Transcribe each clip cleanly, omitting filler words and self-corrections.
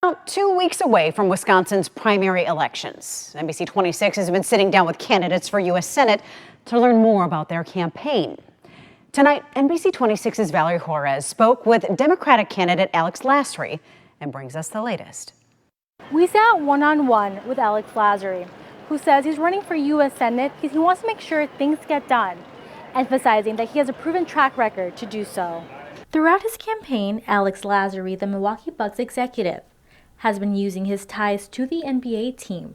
About 2 weeks away from Wisconsin's primary elections, NBC 26 has been sitting down with candidates for U.S. Senate to learn more about their campaign. Tonight, NBC 26's Valerie Juarez spoke with Democratic candidate Alex Lasry and brings us the latest. We sat one-on-one with Alex Lasry, who says he's running for U.S. Senate because he wants to make sure things get done, emphasizing that he has a proven track record to do so. Throughout his campaign, Alex Lasry, the Milwaukee Bucks executive, has been using his ties to the NBA team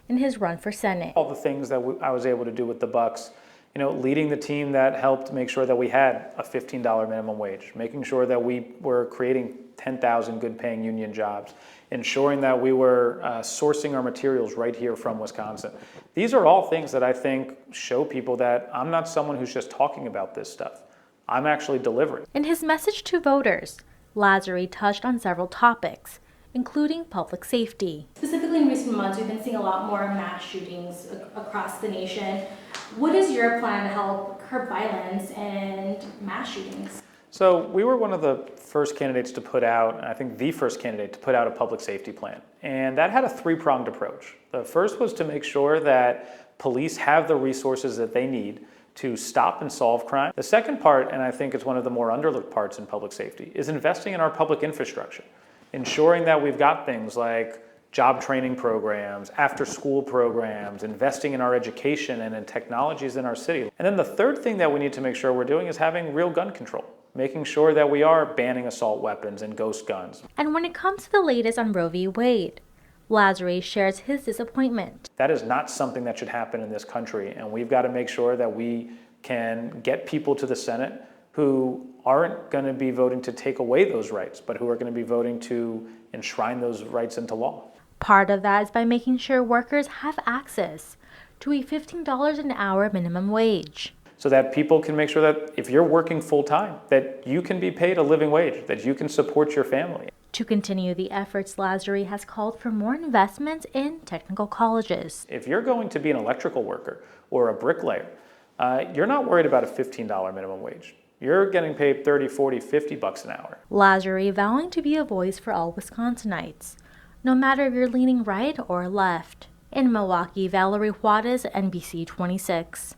in his run for Senate. All the things that I was able to do with the Bucks, leading the team that helped make sure that we had a $15 minimum wage, making sure that we were creating 10,000 good-paying union jobs, ensuring that we were sourcing our materials right here from Wisconsin. These are all things that I think show people that I'm not someone who's just talking about this stuff. I'm actually delivering. In his message to voters, Lasry touched on several topics, including public safety. Specifically in recent months, we've been seeing a lot more mass shootings across the nation. What is your plan to help curb violence and mass shootings? So we were one of the first candidates to put out, I think the first candidate to put out a public safety plan. And that had a three-pronged approach. The first was to make sure that police have the resources that they need to stop and solve crime. The second part, and I think it's one of the more underlooked parts in public safety, is investing in our public infrastructure. Ensuring that we've got things like job training programs, after-school programs, investing in our education and in technologies in our city. And then the third thing that we need to make sure we're doing is having real gun control, making sure that we are banning assault weapons and ghost guns. And when it comes to the latest on Roe v. Wade, Lasry shares his disappointment. That is not something that should happen in this country, and we've got to make sure that we can get people to the Senate who aren't going to be voting to take away those rights, but who are going to be voting to enshrine those rights into law. Part of that is by making sure workers have access to a $15 an hour minimum wage. So that people can make sure that if you're working full-time, that you can be paid a living wage, that you can support your family. To continue the efforts, Lasry has called for more investments in technical colleges. If you're going to be an electrical worker or a bricklayer, you're not worried about a $15 minimum wage. You're getting paid 30, 40, 50 bucks an hour. Lasry vowing to be a voice for all Wisconsinites, no matter if you're leaning right or left. In Milwaukee, Valerie Juarez, NBC 26.